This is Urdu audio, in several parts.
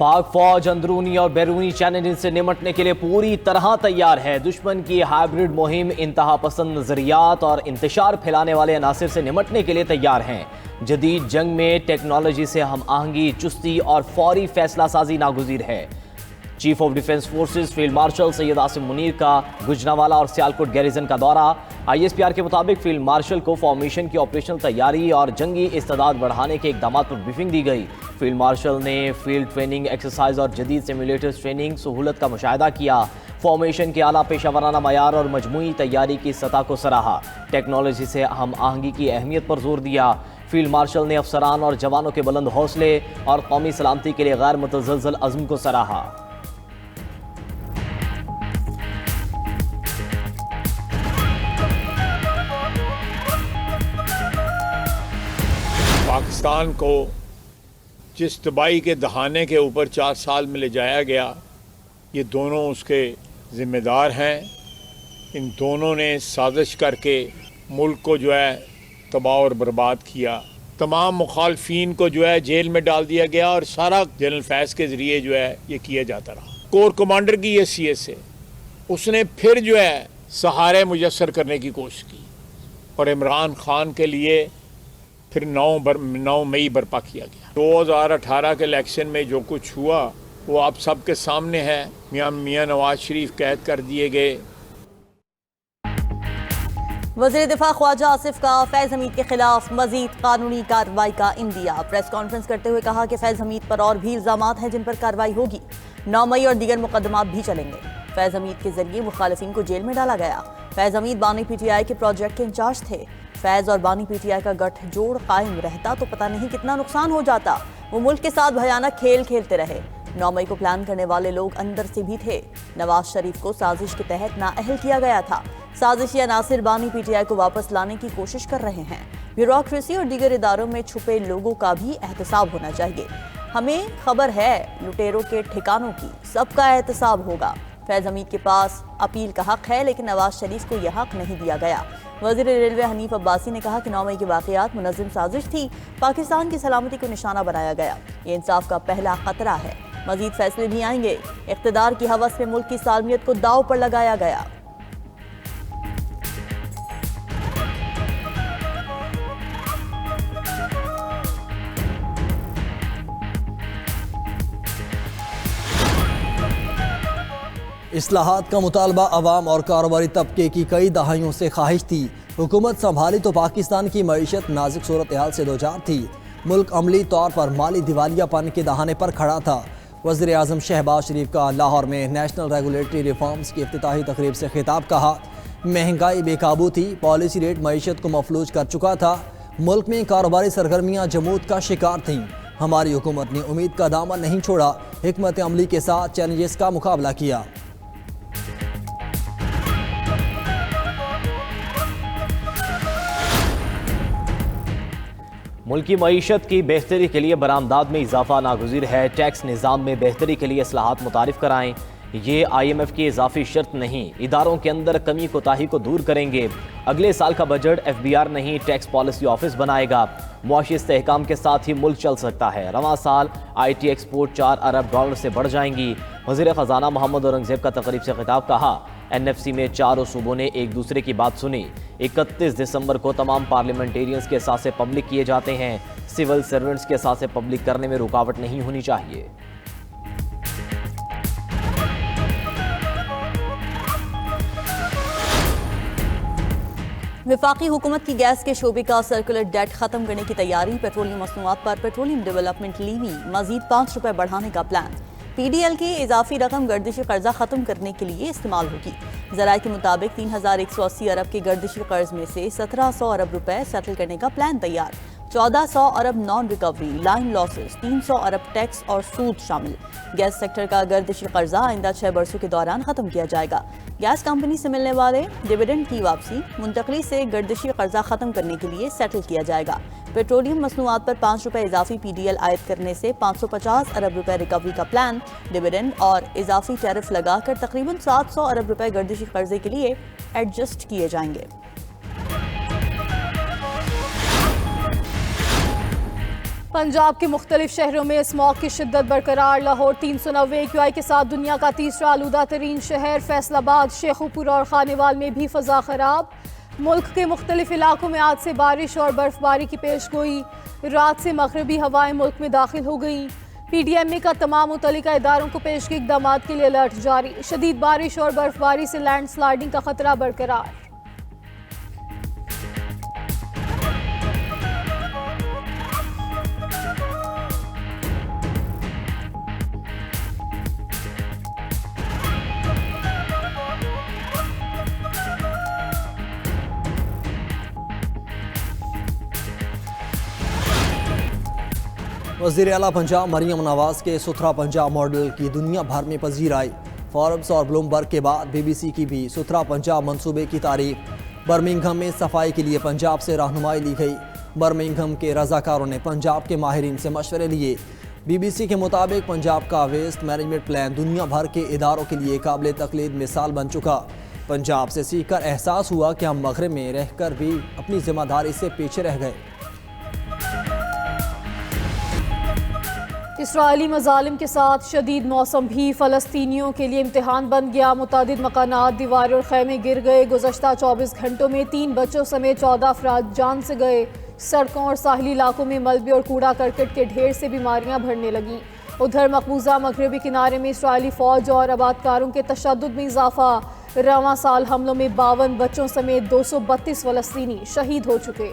پاک فوج اندرونی اور بیرونی چیلنجز سے نمٹنے کے لیے پوری طرح تیار ہے۔ دشمن کی ہائبرڈ مہم، انتہا پسند نظریات اور انتشار پھیلانے والے عناصر سے نمٹنے کے لیے تیار ہیں۔ جدید جنگ میں ٹیکنالوجی سے ہم آہنگی، چستی اور فوری فیصلہ سازی ناگزیر ہے۔ Chief of defence forces field marshal Syed Asim Munir کا گجرانوالہ اور سیالکوٹ گیریزن کا دورہ۔ آئی ایس پی آر کے مطابق فیلڈ مارشل کو فارمیشن کی آپریشنل تیاری اور جنگی استعداد بڑھانے کے اقدامات پر بریفنگ دی گئی۔ فیلڈ مارشل نے فیلڈ ٹریننگ ایکسرسائز اور جدید سیمولیٹرز ٹریننگ سہولت کا مشاہدہ کیا۔ فارمیشن کے اعلیٰ پیشہ ورانہ معیار اور مجموعی تیاری کی سطح کو سراہا۔ ٹیکنالوجی سے ہم آہنگی کی اہمیت پر زور دیا۔ فیلڈ مارشل نے افسران اور جوانوں کے بلند حوصلے اور قومی سلامتی کے لیے غیر متزلزل عزم کو سراہا۔ پاکستان کو جس تباہی کے دہانے کے اوپر 4 سال میں لے جایا گیا، یہ دونوں اس کے ذمہ دار ہیں۔ ان دونوں نے سازش کر کے ملک کو جو ہے تباہ اور برباد کیا۔ تمام مخالفین کو جو ہے جیل میں ڈال دیا گیا اور سارا جنرل فیض کے ذریعے جو ہے یہ کیا جاتا رہا۔ کور کمانڈر کی حیثیت سے اس نے پھر جو ہے سہارے میسر کرنے کی کوشش کی اور عمران خان کے لیے پھر 9 مئی برپا کیا گیا۔ 2018 کے الیکشن میں جو کچھ ہوا وہ آپ سب کے سامنے ہے۔ میاں نواز شریف قید کر دیے گئے۔ وزیر دفاع خواجہ آصف کا فیض حمید کے خلاف مزید قانونی کارروائی کا اندیا۔ پریس کانفرنس کرتے ہوئے کہا کہ فیض حمید پر اور بھی الزامات ہیں جن پر کارروائی ہوگی۔ 9 مئی اور دیگر مقدمات بھی چلیں گے۔ فیض حمید کے ذریعے مخالفین کو جیل میں ڈالا گیا۔ فیض حمید بانی پی ٹی آئی کے پروجیکٹ کے انچارج تھے۔ فیض اور بانی پی ٹی آئی کا گٹھ جوڑ قائم رہتا تو پتہ نہیں کتنا نقصان ہو جاتا۔ وہ ملک کے ساتھ بھیانک کھیل کھیلتے رہے۔ 9 مئی کو پلان کرنے والے لوگ اندر سے بھی تھے۔ نواز شریف کو سازش کے تحت نااہل کیا گیا تھا۔ سازشی عناصر بانی پی ٹی آئی کو واپس لانے کی کوشش کر رہے ہیں۔ بیوروکریسی اور دیگر اداروں میں چھپے لوگوں کا بھی احتساب ہونا چاہیے۔ ہمیں خبر ہے لٹیروں کے ٹھکانوں کی، سب کا احتساب ہوگا۔ فیض حمید کے پاس اپیل کا حق ہے لیکن نواز شریف کو یہ حق نہیں دیا گیا۔ وزیر ریلوے حنیف عباسی نے کہا کہ 9 مئی کے واقعات منظم سازش تھی۔ پاکستان کی سلامتی کو نشانہ بنایا گیا۔ یہ انصاف کا پہلا خطرہ ہے۔ مزید فیصلے بھی آئیں گے۔ اقتدار کی ہوس میں ملک کی سالمیت کو داؤ پر لگایا گیا۔ اصلاحات کا مطالبہ عوام اور کاروباری طبقے کی کئی دہائیوں سے خواہش تھی۔ حکومت سنبھالی تو پاکستان کی معیشت نازک صورتحال سے دوچار تھی۔ ملک عملی طور پر مالی دیوالیہ پن کے دہانے پر کھڑا تھا۔ وزیر اعظم شہباز شریف کا لاہور میں نیشنل ریگولیٹری ریفارمز کی افتتاحی تقریب سے خطاب۔ کہا مہنگائی بے قابو تھی، پالیسی ریٹ معیشت کو مفلوج کر چکا تھا۔ ملک میں کاروباری سرگرمیاں جمود کا شکار تھیں۔ ہماری حکومت نے امید کا دامن نہیں چھوڑا، حکمت عملی کے ساتھ چیلنجز کا مقابلہ کیا۔ ملکی معیشت کی بہتری کے لیے برآمدات میں اضافہ ناگزیر ہے۔ ٹیکس نظام میں بہتری کے لیے اصلاحات متعارف کرائیں۔ یہ آئی ایم ایف کی اضافی شرط نہیں، اداروں کے اندر کمی کوتاہی کو دور کریں گے۔ اگلے سال کا بجٹ ایف بی آر نہیں، ٹیکس پالیسی آفس بنائے گا۔ معاشی استحکام کے ساتھ ہی ملک چل سکتا ہے۔ رواں سال I T export 4 Arab dollar سے بڑھ جائیں گی۔ وزیر خزانہ محمد اورنگزیب کا تقریب سے خطاب۔ کہا این ایف سی میں چاروں صوبوں نے ایک دوسرے کی بات سنی۔ 31 دسمبر کو تمام پارلیمنٹیرینز کے اثاثے پبلک کیے جاتے ہیں۔ سول سرونٹس کے اثاثے پبلک کرنے میں رکاوٹ نہیں ہونی چاہیے۔ وفاقی حکومت کی گیس کے شعبے کا سرکولر ڈیٹ ختم کرنے کی تیاری۔ پیٹرولیم مصنوعات پر پیٹرولیم ڈیولپمنٹ لیوی مزید 5 روپے بڑھانے کا پلان۔ پی ڈی ایل کی اضافی رقم گردشی قرضہ ختم کرنے کے لیے استعمال ہوگی۔ ذرائع کے مطابق 3180 ارب کے گردشی قرض میں سے 1700 ارب روپے سیٹل کرنے کا پلان تیار۔ 1400 ارب نان ریکوری، لائن لاسز، 300 ارب ٹیکس اور سود شامل۔ گیس سیکٹر کا گردشی قرضہ آئندہ 6 برسوں کے دوران ختم کیا جائے گا۔ گیس کمپنی سے ملنے والے ڈیویڈنڈ کی واپسی منتقلی سے گردشی قرضہ ختم کرنے کے لیے سیٹل کیا جائے گا۔ پیٹرولیم مصنوعات پر 5 روپے اضافی پی ڈی ایل عائد کرنے سے 550 ارب روپے ریکوری کا پلان۔ ڈیویڈنڈ اور اضافی ٹیرف لگا کر تقریباً 700 ارب روپے گردشی قرضے کے لیے ایڈجسٹ کیے جائیں گے۔ پنجاب کے مختلف شہروں میں اسموگ کی شدت برقرار۔ لاہور 390 AQI کے ساتھ دنیا کا تیسرا آلودہ ترین شہر۔ فیصل آباد، شیخوپور اور خانیوال میں بھی فضا خراب۔ ملک کے مختلف علاقوں میں آج سے بارش اور برف باری کی پیش گوئی۔ رات سے مغربی ہوائیں ملک میں داخل ہو گئیں۔ PDMA کا تمام متعلقہ اداروں کو پیشگی اقدامات کے لیے الرٹ جاری۔ شدید بارش اور برف باری سے لینڈ سلائیڈنگ کا خطرہ برقرار۔ وزیر اعلیٰ پنجاب مریم نواز کے ستھرا پنجاب ماڈل کی دنیا بھر میں پذیرائی۔ فوربس اور بلومبرگ کے بعد BBC کی بھی ستھرا پنجاب منصوبے کی تعریف۔ برمنگھم میں صفائی کے لیے پنجاب سے رہنمائی لی گئی۔ برمنگھم کے رضاکاروں نے پنجاب کے ماہرین سے مشورے لیے۔ BBC کے مطابق پنجاب کا ویسٹ مینجمنٹ پلان دنیا بھر کے اداروں کے لیے قابل تقلید مثال بن چکا۔ پنجاب سے سیکھ کر احساس ہوا کہ ہم مغرب میں رہ کر بھی اپنی ذمہ داری سے پیچھے رہ گئے۔ اسرائیلی مظالم کے ساتھ شدید موسم بھی فلسطینیوں کے لیے امتحان بن گیا۔ متعدد مکانات، دیواریں اور خیمے گر گئے۔ گزشتہ 24 گھنٹوں میں 3 بچوں سمیت 14 افراد جان سے گئے۔ سڑکوں اور ساحلی علاقوں میں ملبے اور کوڑا کرکٹ کے ڈھیر سے بیماریاں بڑھنے لگیں۔ ادھر مقبوضہ مغربی کنارے میں اسرائیلی فوج اور آبادکاروں کے تشدد میں اضافہ۔ رواں سال حملوں میں 52 بچوں سمیت 232 فلسطینی شہید ہو چکے۔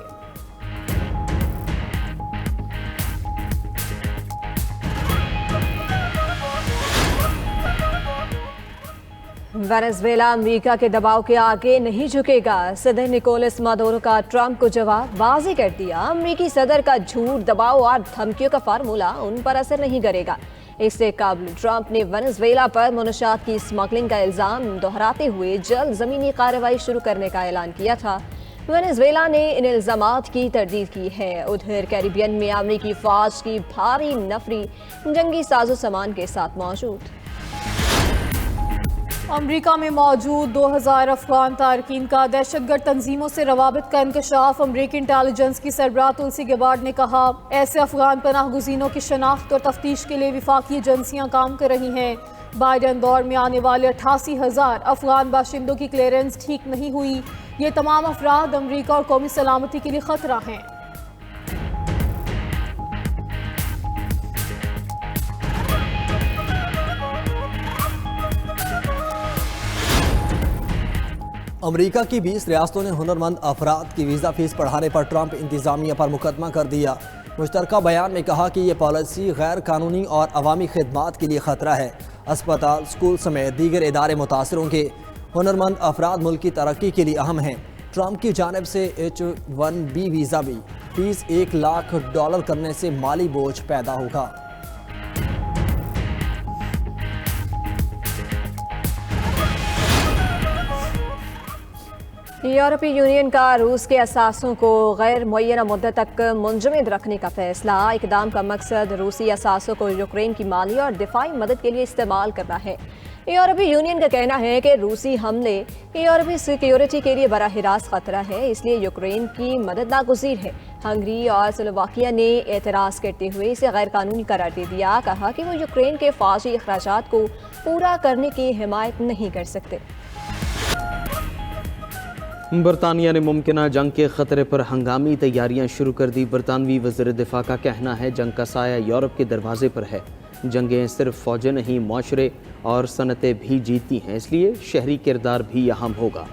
وینزویلا امریکہ کے دباؤ کے آگے نہیں جھکے گا۔ صدر نکولس مادورو کا ٹرمپ کو جواب، واضح کر دیا امریکی صدر کا جھوٹ، دباؤ اور دھمکیوں کا فارمولہ ان پر اثر نہیں کرے گا۔ اس سے قبل ٹرمپ نے وینزویلا پر منشیات کی اسمگلنگ کا الزام دہراتے ہوئے جلد زمینی کارروائی شروع کرنے کا اعلان کیا تھا۔ وینزویلا نے ان الزامات کی تردید کی ہے۔ ادھر کیریبین میں امریکی فوج کی بھاری نفری جنگی ساز و سامان کے ساتھ موجود۔ امریکہ میں موجود 2000 افغان تارکین کا دہشت گرد تنظیموں سے روابط کا انکشاف۔ امریکی انٹیلیجنس کی سربراہ تلسی گیبارڈ نے کہا، ایسے افغان پناہ گزینوں کی شناخت اور تفتیش کے لیے وفاقی ایجنسیاں کام کر رہی ہیں۔ بائیڈن دور میں آنے والے 88,000 افغان باشندوں کی کلیئرنس ٹھیک نہیں ہوئی۔ یہ تمام افراد امریکہ اور قومی سلامتی کے لیے خطرہ ہیں۔ امریکہ کی 20 ریاستوں نے ہنرمند افراد کی ویزا فیس بڑھانے پر ٹرمپ انتظامیہ پر مقدمہ کر دیا۔ مشترکہ بیان میں کہا کہ یہ پالیسی غیر قانونی اور عوامی خدمات کے لیے خطرہ ہے۔ اسپتال، اسکول سمیت دیگر ادارے متاثر ہوں گے۔ ہنرمند افراد ملک کی ترقی کے لیے اہم ہیں۔ ٹرمپ کی جانب سے H-1B ویزا بھی فیس $1 لاکھ کرنے سے مالی بوجھ پیدا ہوگا۔ یورپی یونین کا روس کے اثاثوں کو غیر معینہ مدت تک منجمد رکھنے کا فیصلہ۔ اقدام کا مقصد روسی اثاثوں کو یوکرین کی مالی اور دفاعی مدد کے لیے استعمال کرنا ہے۔ یورپی یونین کا کہنا ہے کہ روسی حملے یورپی سیکیورٹی کے لیے براہ راست خطرہ ہے، اس لیے یوکرین کی مدد ناگزیر ہے۔ ہنگری اور سلوواکیہ نے اعتراض کرتے ہوئے اسے غیر قانونی قرار دے دیا، کہا کہ وہ یوکرین کے فوجی اخراجات کو پورا کرنے کی حمایت نہیں کر سکتے۔ برطانیہ نے ممکنہ جنگ کے خطرے پر ہنگامی تیاریاں شروع کر دی۔ برطانوی وزیر دفاع کا کہنا ہے جنگ کا سایہ یورپ کے دروازے پر ہے۔ جنگیں صرف فوجیں نہیں، معاشرے اور صنعتیں بھی جیتتی ہیں، اس لیے شہری کردار بھی اہم ہوگا۔